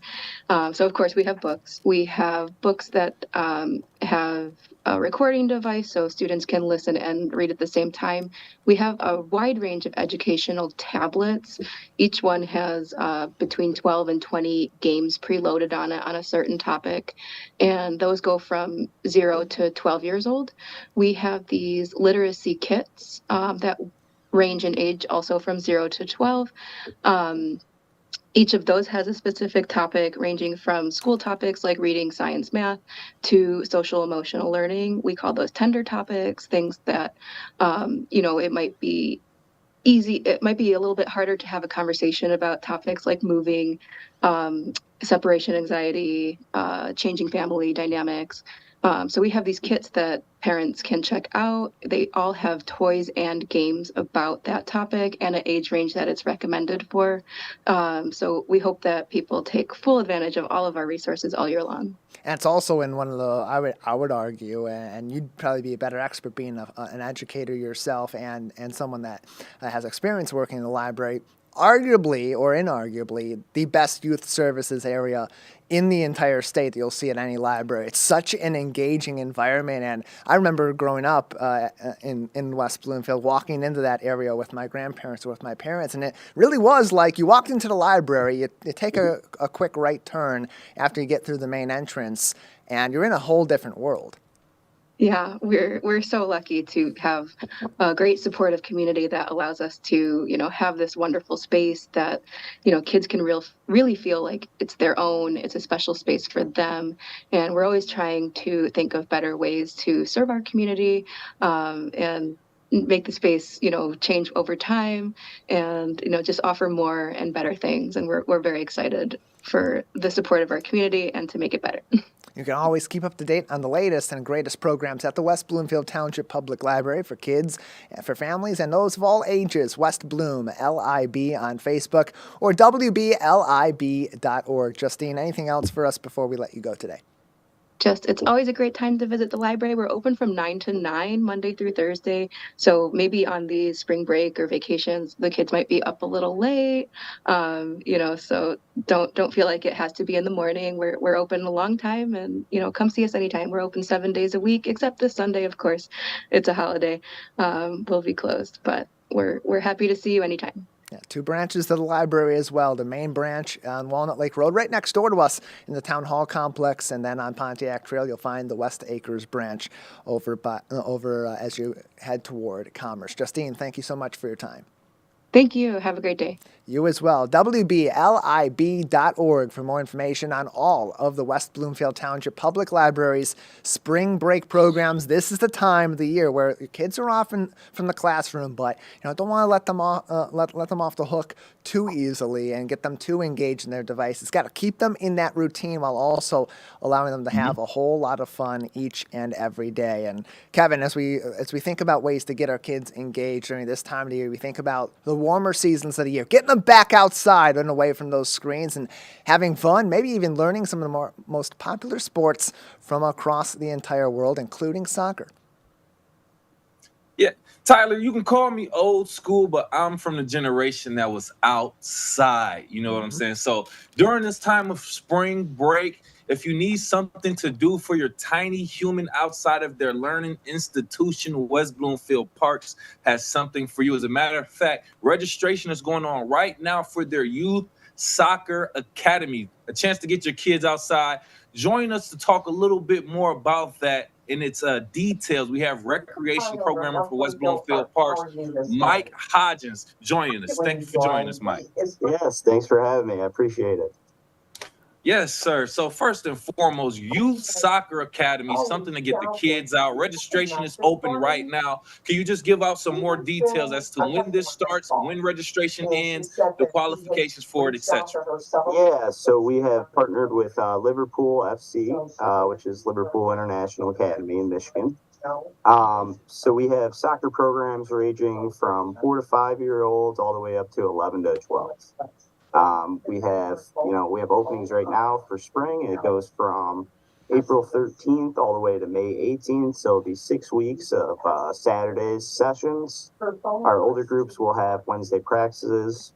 So of course we have books. We have books that have a recording device so students can listen and read at the same time. We have a wide range of educational tablets. Each one has between 12 and 20 games preloaded on it on a certain topic, and those go from 0 to 12 years old. We have these literacy kits that range in age also from 0 to 12. Um, each of those has a specific topic, ranging from school topics like reading, science, math, to social emotional learning. We call those tender topics, things that, it might be easy. It might be a little bit harder to have a conversation about topics like moving, separation anxiety, changing family dynamics. So we have these kits that parents can check out. They all have toys and games about that topic and an age range that it's recommended for. So we hope that people take full advantage of all of our resources all year long. And it's also in one of the, I would argue, and you'd probably be a better expert being an educator yourself and someone that has experience working in the library, arguably or inarguably the best youth services area in the entire state that you'll see at any library. It's such an engaging environment, and I remember growing up in West Bloomfield, walking into that area with my grandparents or with my parents, and it really was like you walked into the library, you take a quick right turn after you get through the main entrance, and you're in a whole different world. Yeah, we're so lucky to have a great supportive community that allows us to, have this wonderful space that, kids can really feel like it's their own. It's a special space for them, and we're always trying to think of better ways to serve our community, and make the space, change over time, and just offer more and better things. And we're very excited for the support of our community and to make it better. You can always keep up to date on the latest and greatest programs at the West Bloomfield Township Public Library for kids, for families, and those of all ages. West Bloom LIB on Facebook or WBLIB.org. Justine, anything else for us before we let you go today? It's always a great time to visit the library. We're open from 9 to 9, Monday through Thursday. So maybe on the spring break or vacations, the kids might be up a little late. So don't feel like it has to be in the morning. We're open a long time, and, come see us anytime. We're open 7 days a week, except this Sunday, of course. It's a holiday. We'll be closed, but we're happy to see you anytime. Yeah, 2 branches to the library as well. The main branch on Walnut Lake Road, right next door to us in the Town Hall complex, and then on Pontiac Trail, you'll find the West Acres branch over as you head toward Commerce. Justine, thank you so much for your time. Thank you. Have a great day. You as well. WBLIB.org for more information on all of the West Bloomfield Township Public Library's spring break programs. This is the time of the year where your kids are often from the classroom, but don't want to let them off the hook too easily and get them too engaged in their devices. Got to keep them in that routine while also allowing them to have a whole lot of fun each and every day. And Kevin, as we think about ways to get our kids engaged during this time of the year, we think about the warmer seasons of the year, getting them back outside and away from those screens and having fun, maybe even learning some of the most popular sports from across the entire world, including soccer. Yeah, Tyler, you can call me old school, but I'm from the generation that was outside. You know what I'm saying? So during this time of spring break, if you need something to do for your tiny human outside of their learning institution, West Bloomfield Parks has something for you. As a matter of fact, registration is going on right now for their youth soccer academy. A chance to get your kids outside. Join us to talk a little bit more about that in its details. We have recreation programmer for West Bloomfield Parks, Mike Hodgins, joining us. Thank you for joining us, Mike. Yes, thanks for having me. I appreciate it. Yes, sir. So first and foremost, Youth Soccer Academy, something to get the kids out. Registration is open right now. Can you just give out some more details as to when this starts, when registration ends, the qualifications for it, etc.? Yeah, so we have partnered with Liverpool FC, which is Liverpool International Academy in Michigan. So we have soccer programs ranging from 4 to 5 year olds all the way up to 11 to 12. We have openings right now for spring. It goes from April 13th all the way to May 18th. So it'll be 6 weeks of Saturdays sessions. Our older groups will have Wednesday practices.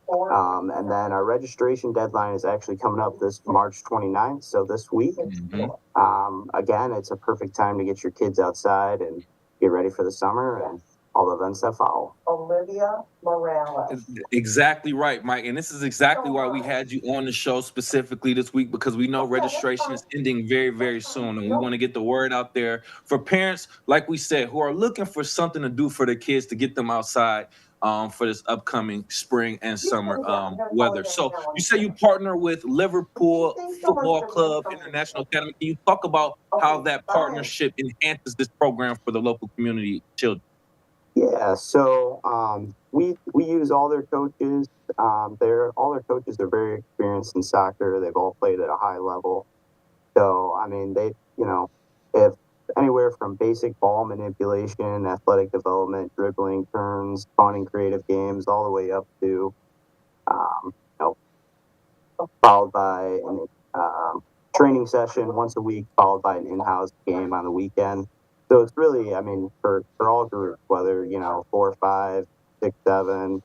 And then our registration deadline is actually coming up this March 29th. So this week, again, it's a perfect time to get your kids outside and get ready for the summer and all the events that follow. Olivia Morales. Exactly right, Mike. And this is exactly why we had you on the show specifically this week, because we know registration is ending very, very soon. And we want to get the word out there for parents, like we said, who are looking for something to do for their kids to get them outside for this upcoming spring and summer weather. So you say you partner with Liverpool Football Club International Academy. Can you talk about how that partnership enhances this program for the local community children? Yeah, so we use all their coaches. All their coaches are very experienced in soccer. They've all played at a high level. So I mean, if anywhere from basic ball manipulation, athletic development, dribbling, turns, fun and creative games, all the way up to um, you know, followed by an training session once a week, followed by an in-house game on the weekend. So it's really, I mean, for all groups, whether 4, 5, 6, 7,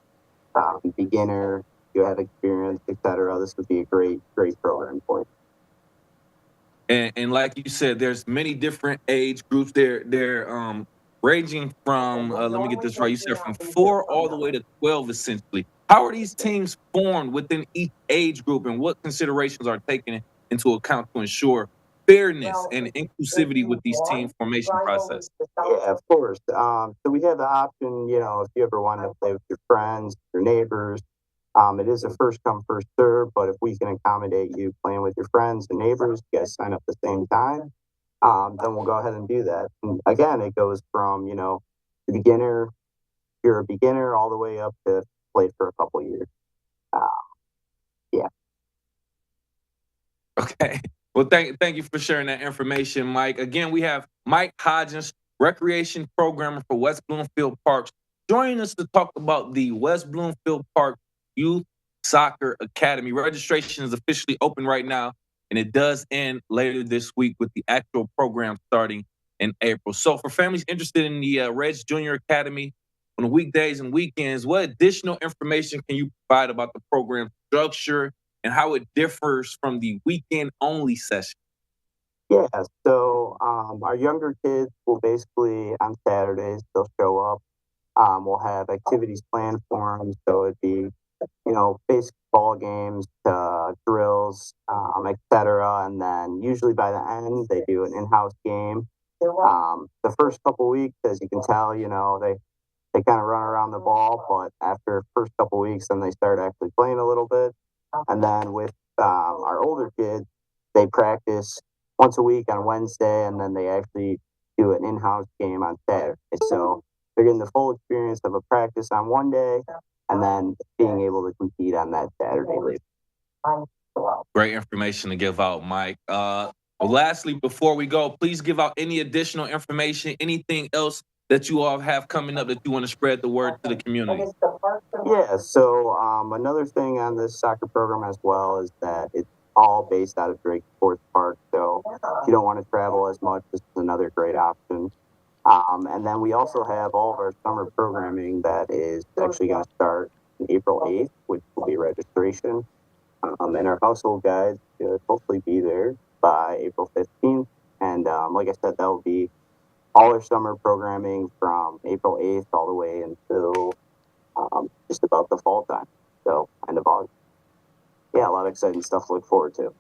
beginner, you have experience, etc. This would be a great program for you. And like you said, there's many different age groups. They're ranging from let me get this right. You said from 4 all the way to 12, essentially. How are these teams formed within each age group, and what considerations are taken into account to ensure fairness and inclusivity with these team formation process? Yeah, of course. So we have the option, if you ever want to play with your friends, your neighbors, it is a first come, first serve, but if we can accommodate you playing with your friends and neighbors, you guys sign up at the same time, then we'll go ahead and do that. And again, it goes from, the beginner, you're a beginner, all the way up to play for a couple years. Uh, yeah. Okay. Well, thank you for sharing that information, Mike. Again, we have Mike Hodgins, recreation programmer for West Bloomfield Parks, joining us to talk about the West Bloomfield Park Youth Soccer Academy. Registration is officially open right now, and it does end later this week with the actual program starting in April. So for families interested in the Reds Junior Academy on the weekdays and weekends, what additional information can you provide about the program structure and how it differs from the weekend only session? Yeah, so our younger kids will basically on Saturdays they'll show up. We'll have activities planned for them, so it'd be basic ball games, drills, etc. And then usually by the end they do an in-house game. The first couple weeks, as you can tell, they kind of run around the ball, but after first couple weeks, then they start actually playing a little bit. And then with our older kids, they practice once a week on Wednesday, and then they actually do an in-house game on Saturday. So they're getting the full experience of a practice on one day, and then being able to compete on that Saturday later. Great information to give out, Mike. Well, lastly, before we go, please give out any additional information, anything else that you all have coming up that you want to spread the word to the community. Yeah, so another thing on this soccer program as well is that it's all based out of Drake Sports Park. So if you don't want to travel as much, this is another great option. And then we also have all of our summer programming that is actually going to start on April 8th, which will be registration. And our household guides should hopefully be there by April 15th. And like I said, that will be all our summer programming from April 8th all the way until just about the fall time. So end of August. Yeah, a lot of exciting stuff to look forward to.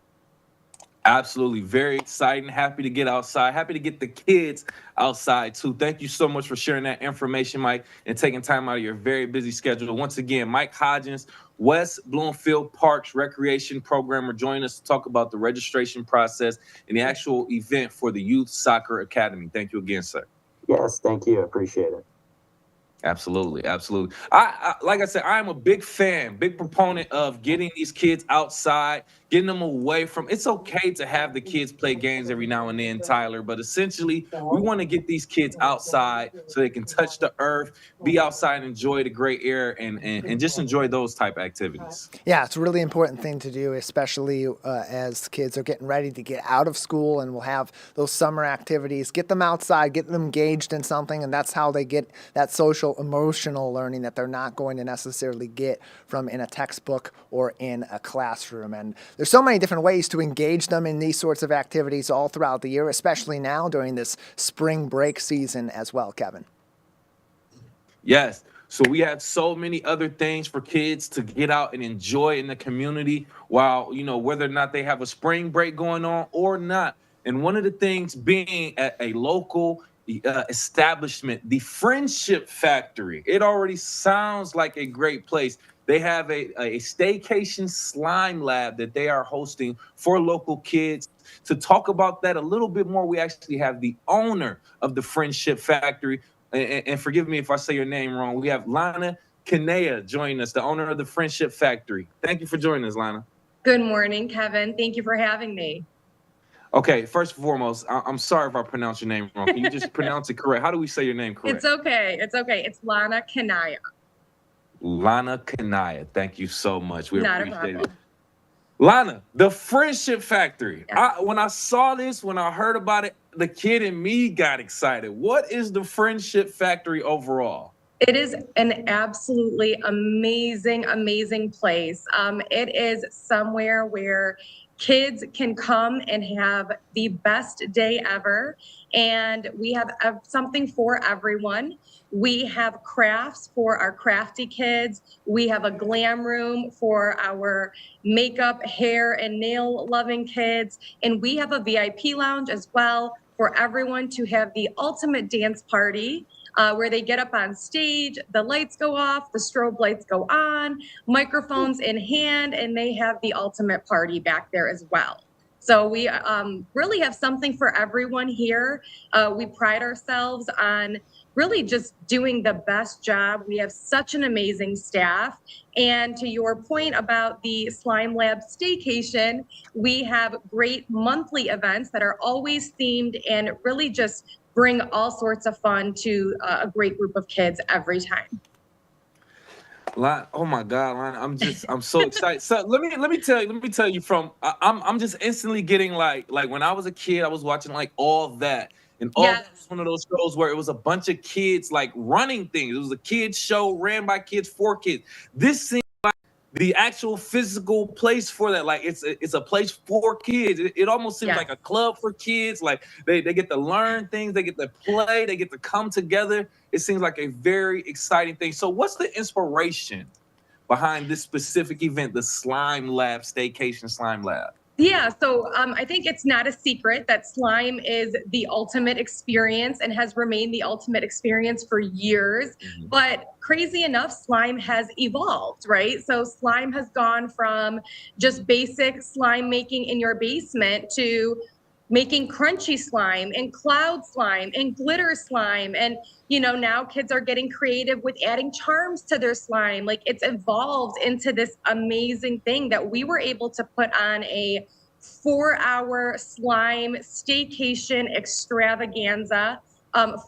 Absolutely. Very exciting. Happy to get outside. Happy to get the kids outside too. Thank you so much for sharing that information, Mike, and taking time out of your very busy schedule. Once again, Mike Hodgins, West Bloomfield Parks Recreation Programmer, joining us to talk about the registration process and the actual event for the Youth Soccer Academy. Thank you again, sir. Yes, thank you. Appreciate it. Absolutely, absolutely. I like I said, I'm a big fan, big proponent of getting these kids outside, getting them away from. It's okay to have the kids play games every now and then, Tyler, but essentially, we want to get these kids outside so they can touch the earth, be outside, enjoy the great air, and just enjoy those type activities. Yeah, it's a really important thing to do, especially as kids are getting ready to get out of school, and we'll have those summer activities. Get them outside, get them engaged in something, and that's how they get that social, emotional learning that they're not going to necessarily get from in a textbook or in a classroom. And there's so many different ways to engage them in these sorts of activities all throughout the year, especially now during this spring break season as well, Kevin. Yes. So we have so many other things for kids to get out and enjoy in the community while, whether or not they have a spring break going on or not. And one of the things being at a local establishment, the Friendship Factory. It already sounds like a great place. They have a staycation slime lab that they are hosting for local kids. To talk about that a little bit more, we actually have the owner of the Friendship Factory. And forgive me if I say your name wrong. We have Lana Kanea joining us, the owner of the Friendship Factory. Thank you for joining us, Lana. Good morning, Kevin. Thank you for having me. Okay, first and foremost, I'm sorry if I pronounce your name wrong. Can you just pronounce it correct? How do we say your name correct? It's okay. It's okay. It's Lana Kanaya. Lana Kanaya. Thank you so much. We Not appreciate a it. Lana, the Friendship Factory. Yeah. When I saw this, when I heard about it, the kid in me got excited. What is the Friendship Factory overall? It is an absolutely amazing, amazing place. It is somewhere where kids can come and have the best day ever. And we have something for everyone. We have crafts for our crafty kids. We have a glam room for our makeup, hair, and nail loving kids. And we have a VIP lounge as well for everyone to have the ultimate dance party. Where they get up on stage, the lights go off, the strobe lights go on, microphones in hand, and they have the ultimate party back there as well. So we really have something for everyone here. We pride ourselves on really just doing the best job. We have such an amazing staff. And to your point about the Slime Lab Staycation, we have great monthly events that are always themed and really just bring all sorts of fun to a great group of kids every time. Oh my God, Lana, I'm so excited. So let me tell you I'm just instantly getting like when I was a kid, I was watching like All That. And All That was one of those shows where it was a bunch of kids like running things. It was a kids show ran by kids for kids. This seems the actual physical place for that, like it's a place for kids. It almost seems like a club for kids. Like they get to learn things, they get to play, they get to come together. It seems like a very exciting thing. So what's the inspiration behind this specific event, the Slime Lab Staycation Slime Lab? Yeah, so I think it's not a secret that slime is the ultimate experience and has remained the ultimate experience for years. Mm-hmm. But crazy enough, slime has evolved, right? So slime has gone from just basic slime making in your basement to making crunchy slime and cloud slime and glitter slime. And, now kids are getting creative with adding charms to their slime. Like it's evolved into this amazing thing that we were able to put on a 4-hour slime staycation extravaganza.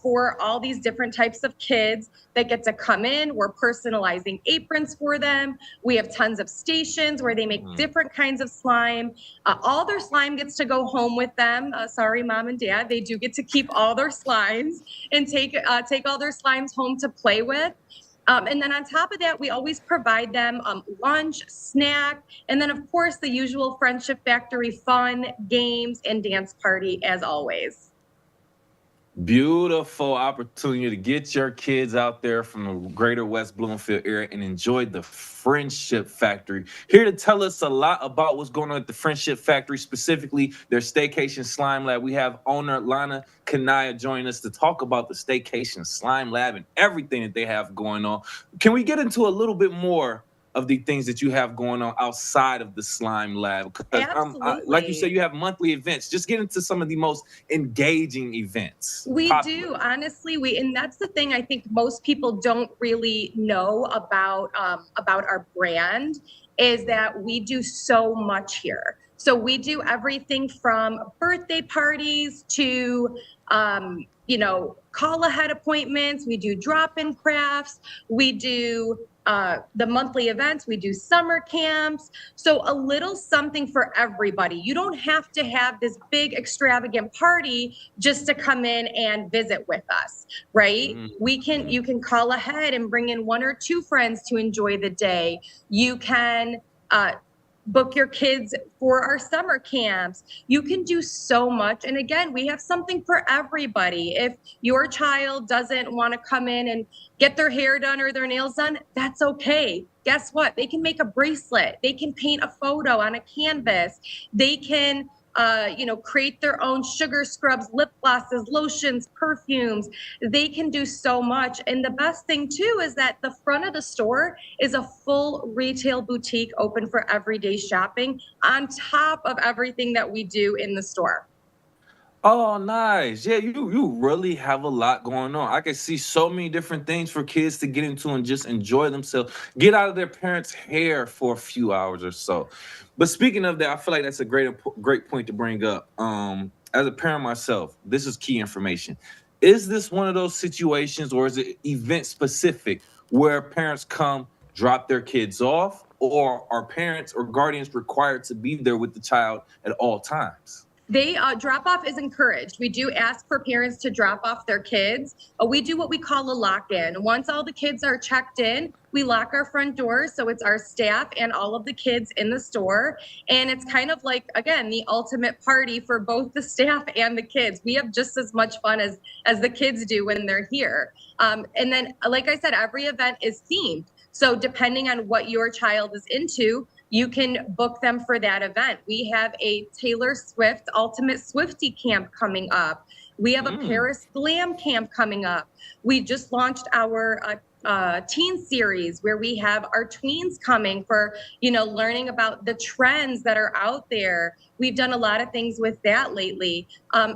for all these different types of kids that get to come in. We're personalizing aprons for them. We have tons of stations where they make different kinds of slime. All their slime gets to go home with them. Sorry, mom and dad, they do get to keep all their slimes and take all their slimes home to play with. And then on top of that, we always provide them lunch, snack, and then of course the usual Friendship Factory fun, games, and dance party as always. Beautiful opportunity to get your kids out there from the greater West Bloomfield area and enjoy the Friendship Factory. Here to tell us a lot about what's going on at the Friendship Factory, specifically their Staycation Slime Lab. We have owner Lana Kanaya joining us to talk about the Staycation Slime Lab and everything that they have going on. Can we get into a little bit more of the things that you have going on outside of the slime lab? Because like you said, you have monthly events. Just get into some of the most engaging events. We do, honestly. And that's the thing I think most people don't really know about our brand, is that we do so much here. So we do everything from birthday parties to call ahead appointments. We do drop-in crafts. We do the monthly events. We do summer camps. So a little something for everybody. You don't have to have this big extravagant party just to come in and visit with us, right? You can call ahead and bring in 1 or 2 friends to enjoy the day. You can book your kids for our summer camps. You can do so much. And again, we have something for everybody. If your child doesn't want to come in and get their hair done or their nails done, that's okay. Guess what? They can make a bracelet. They can paint a photo on a canvas. They can create their own sugar scrubs, lip glosses, lotions, perfumes. They can do so much. And the best thing too is that the front of the store is a full retail boutique open for everyday shopping on top of everything that we do in the store. Oh, nice. Yeah, you really have a lot going on. I can see so many different things for kids to get into and just enjoy themselves, get out of their parents' hair for a few hours or so. But speaking of that, I feel like that's a great point to bring up. As a parent myself, this is key information. Is this one of those situations, or is it event specific, where parents come, drop their kids off, or are parents or guardians required to be there with the child at all times? They drop off is encouraged. We do ask for parents to drop off their kids. We do what we call a lock-in. Once all the kids are checked in, we lock our front doors. So it's our staff and all of the kids in the store. And it's kind of like, again, the ultimate party for both the staff and the kids. We have just as much fun as the kids do when they're here. And then, like I said, every event is themed. So depending on what your child is into, you can book them for that event. We have a Taylor Swift Ultimate Swiftie Camp coming up. We have a Paris Glam Camp coming up. We just launched our teen series where we have our tweens coming for, learning about the trends that are out there. We've done a lot of things with that lately.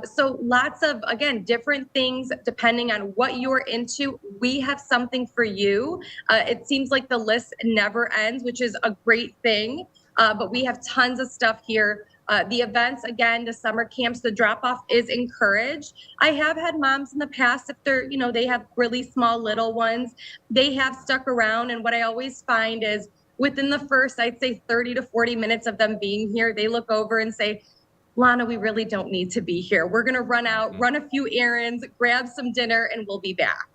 So lots of, again, different things depending on what you're into. We have something for you. It seems like the list never ends, which is a great thing. But we have tons of stuff here. The events, again, the summer camps, the drop-off is encouraged. I have had moms in the past, if they're, they have really small little ones, they have stuck around. And what I always find is within the first, I'd say 30 to 40 minutes of them being here, they look over and say, Lana, we really don't need to be here. We're going to run out, run a few errands, grab some dinner, and we'll be back.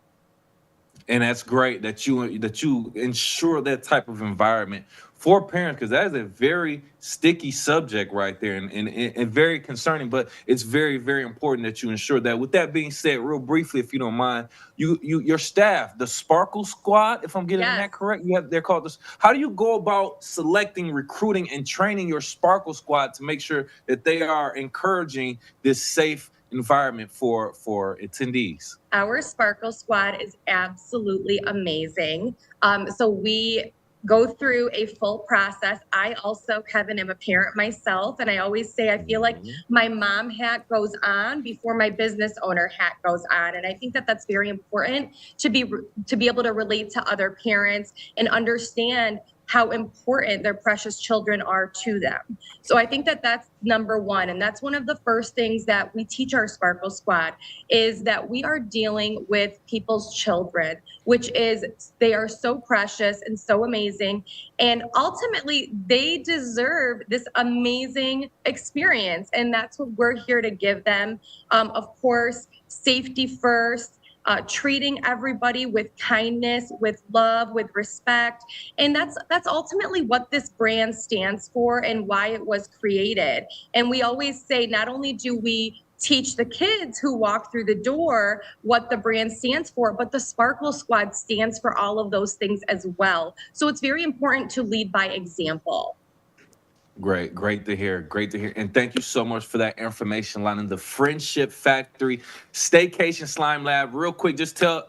And that's great that you ensure that type of environment for parents, because that is a very sticky subject right there, and very concerning. But it's very, very important that you ensure that. With that being said, real briefly, if you don't mind, your staff, the Sparkle Squad, if I'm getting that correct, they're called this. How do you go about selecting, recruiting, and training your Sparkle Squad to make sure that they are encouraging this safe environment for attendees? Our Sparkle Squad is absolutely amazing. So we go through a full process. I also, Kevin, am a parent myself, and I always say I feel like my mom hat goes on before my business owner hat goes on, and I think that that's very important to be able to relate to other parents and understand how important their precious children are to them. So I think that that's number one. And that's one of the first things that we teach our Sparkle Squad is that we are dealing with people's children, which is they are so precious and so amazing. And ultimately, they deserve this amazing experience. And that's what we're here to give them. Of course, safety first. Treating everybody with kindness, with love, with respect. And that's ultimately what this brand stands for and why it was created. And we always say, not only do we teach the kids who walk through the door what the brand stands for, but the Sparkle Squad stands for all of those things as well. So it's very important to lead by example. Great to hear. Great to hear. And thank you so much for that information, Lana. The Friendship Factory Staycation Slime Lab. Real quick, just tell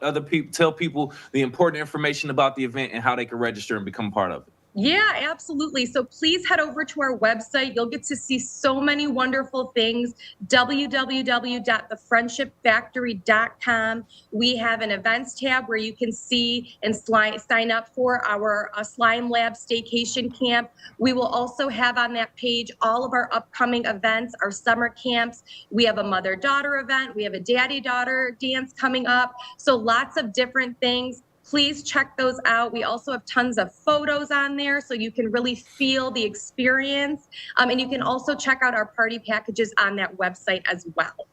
people the important information about the event and how they can register and become part of it. Yeah, absolutely. So please head over to our website. You'll get to see so many wonderful things. www.thefriendshipfactory.com. We have an events tab where you can see and sign up for our Slime Lab Staycation Camp. We will also have on that page all of our upcoming events, our summer camps. We have a mother-daughter event. We have a daddy-daughter dance coming up. So lots of different things. Please check those out. We also have tons of photos on there so you can really feel the experience. And you can also check out our party packages on that website as well.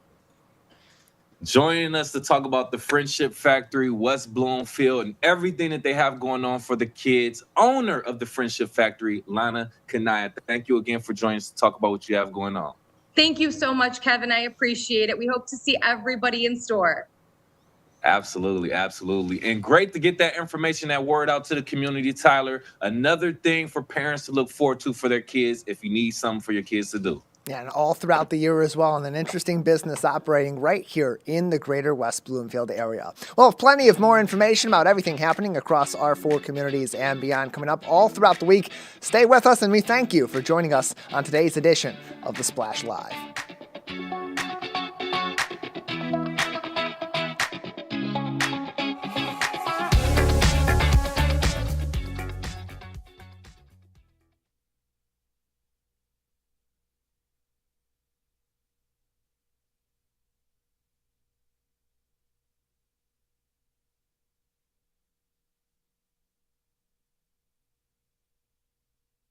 Joining us to talk about the Friendship Factory, West Bloomfield, and everything that they have going on for the kids, owner of the Friendship Factory, Lana Kanaya. Thank you again for joining us to talk about what you have going on. Thank you so much, Kevin. I appreciate it. We hope to see everybody in store. Absolutely. And great to get that information, that word out to the community, Tyler. Another thing for parents to look forward to for their kids if you need something for your kids to do. Yeah, and all throughout the year as well, and an interesting business operating right here in the greater West Bloomfield area. We'll have plenty of more information about everything happening across our 4 communities and beyond coming up all throughout the week. Stay with us, and we thank you for joining us on today's edition of The Splash Live.